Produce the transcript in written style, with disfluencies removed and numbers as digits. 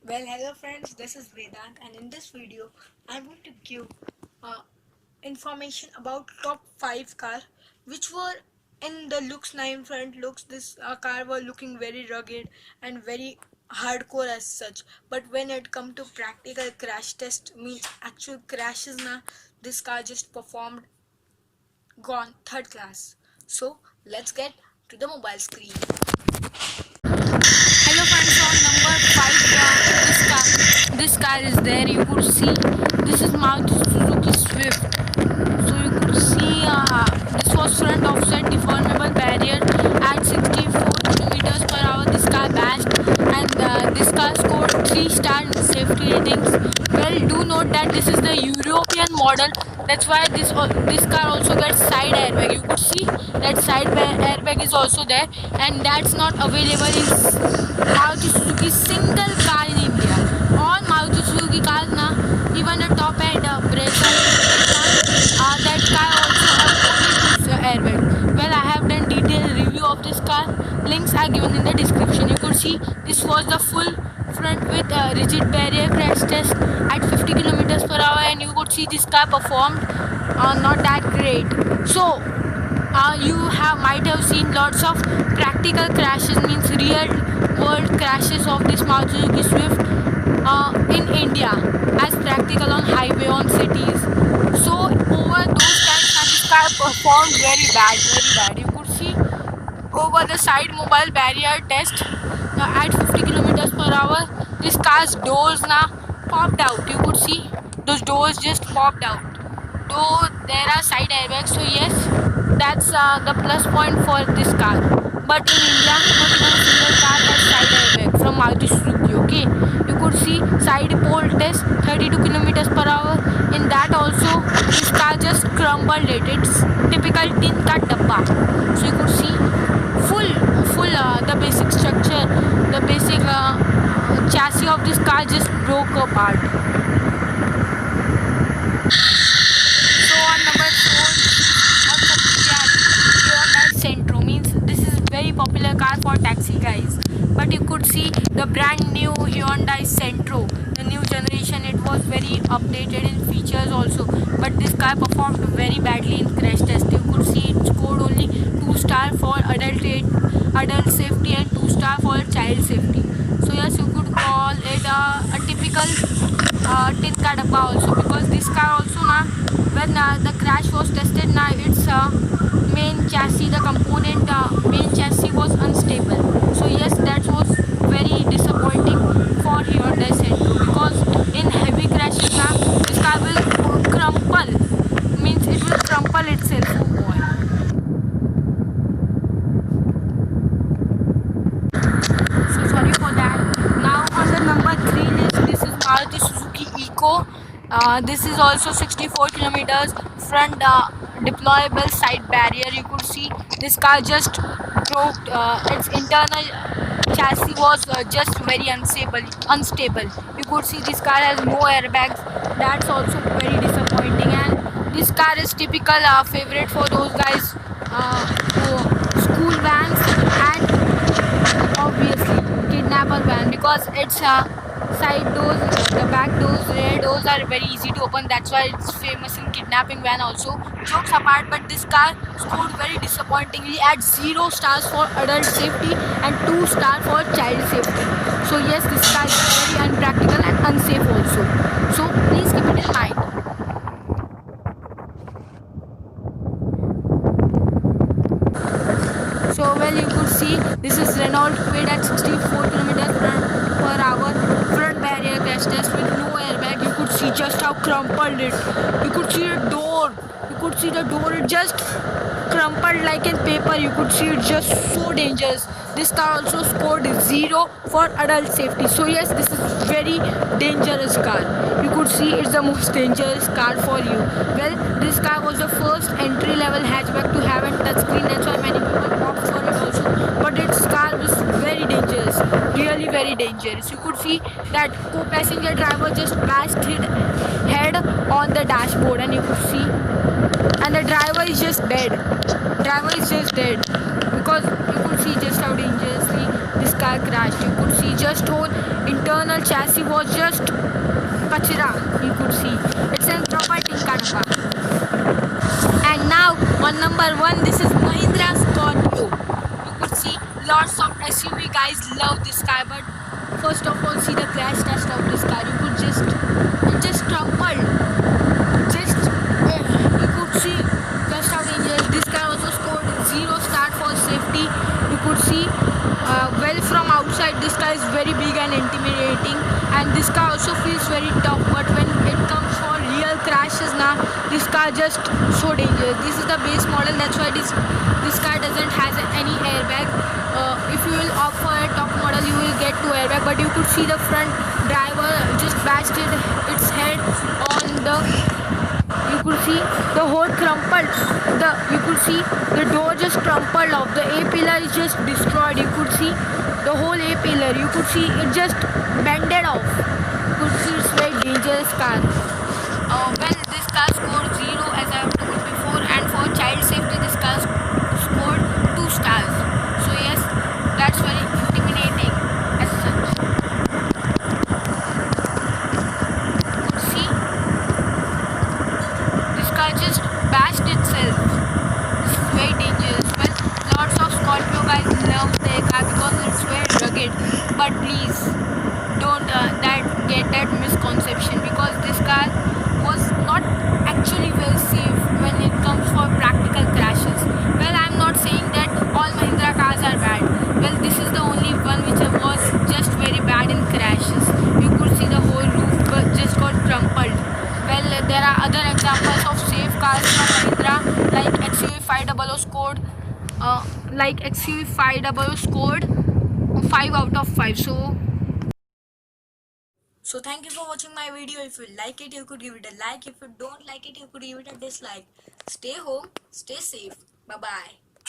Well, hello friends, this is Vedant, and in this video I'm going to give uh, information about top 5 car which were in the looks 9 front looks. This car were looking very rugged and very hardcore as such, but when it come to practical crash test, means actual crashes na, this car just performed gone third class. So let's get to the mobile screen. Hello friends, on number 5 this car is there. You could see this is Maruti Suzuki Swift. So you could see this was front offset deformable barrier at 64 kilometers per hour. This car bashed, and this car scored 3-star in safety ratings. Well, do note that this is the European model. That's why this car also gets side airbag. You could see that airbag is also there, and that's not available in Maruti Suzuki single car in India. All Maruti Suzuki cars na, even the top end Brezza, that car also have only this airbag. Well, I have done detailed review of this car. Links are given in the description. You could see this was the full front with rigid barrier crash test at 50 kilometers per hour, and you could see this car performed not that great. So you might have seen lots of practical crashes, means real world crashes of this Maruti Suzuki Swift in India as practical on highway, on cities. So over those times this car performed very bad. You could see over the side mobile barrier test at 50 kilometers per hour, this car's doors now popped out. You could see those doors just popped out. Though there are side airbags, so yes, that's the plus point for this car. But in India, not even a single car has side airbag from Maruti Suzuki. Okay, you could see side pole test 32 kilometers per hour. In that also, this car just crumbled it. It's typical tin ka dabba. So you could see full the basic structure, the basic chassis of this car just broke apart. So on number 4, Hyundai Centro, means this is very popular car for taxi guys. But you could see the brand new Hyundai Centro, the new generation. It was very updated in features also, but this car performed very badly in crash test. You could see it scored only 2-star for adult safety and 2-star for child safety. So yes, you could call it a typical tin ka dabba also, because this car also na, when the crash was tested na, its main chassis, the component main chassis was unstable. So yes, that was very disappointing for Hyundai Centro, because in heavy crashes na, this car will crumple, means it will crumple itself. Oh boy. So sorry for that. Now on the number 3 list, this is Maruti Suzuki Eco. This is also 64 kilometers front deployable side barrier. You could see this car just broke. Its internal chassis was just very unstable. You could see this car has no airbags. That's also very disappointing. And this car is typical favorite for those guys who school vans and obviously kidnapper van, because its side doors, the back doors, rear doors are very easy to open. That's why it's famous in kidnapping van also. Jokes apart, but this car scored very disappointingly at 0 stars for adult safety and 2 stars for child safety. So yes, this car is very unpractical and unsafe also. So please keep it in mind. So well, you could see this is Renault Kwid at 64 kilometers per hour front barrier crash test with no airbag. You could see just how crumpled it. You could see the door. You could see the door. It just crumpled like in paper. You could see it just so dangerous. This car also scored 0 for adult safety. So yes, this is very dangerous car. You could see it's the most dangerous car for you. Well, this car was the first entry-level hatchback to have a touchscreen. That's why many people opt for it also. But its car was very dangerous, really very dangerous. You could see that co-passenger driver just bashed his head on the dashboard, and you could see, and the driver is just dead. Driver is just dead, because you could see just how dangerously this car crashed. You could see just whole internal chassis chassis was just kachra, you could see. It's in proper tinkanapa. And now on number 1, this is Mahindra Scorpio. You could see lots of SUV guys love this car, but first of all see the crash test of this car. You could it just crumpled. You could see just how dangerous. This car also scored 0 star for safety. You could see well from outside this car is very big and intimidating, and this car also feels very tough, but when it comes for real crashes now, this car just so dangerous. This is the base model, that's why this car doesn't has any airbag. If you will opt for a top model, you will get 2 airbag, but you could see the front driver just bashed its head on the, you could see the whole crumpled, you could see the door just crumpled off, the A pillar is just destroyed. You could see the whole A pillar, you could see it just bended off. You could see it's very dangerous car. Well, this car scored 0 as I have told before, and for child safety this car scored 2 stars. So yes, that's very intimidating as such. See, this car just bashed itself. This is very dangerous. Well, lots of Scorpio guys love their car because it's very rugged, but please don't get that misconception, because this car was not actually well safe when it comes for practical crashes. Well, I'm not saying that all Mahindra cars are bad. Well, this is the only one which was just very bad in crashes. You could see the whole roof just got crumpled. Well, there are other examples of safe cars from Mahindra, like XUV 500 scored, 5 out of 5. So thank you for watching my video. If you like it, you could give it a like. If you don't like it, you could give it a dislike. Stay home, stay safe. Bye bye.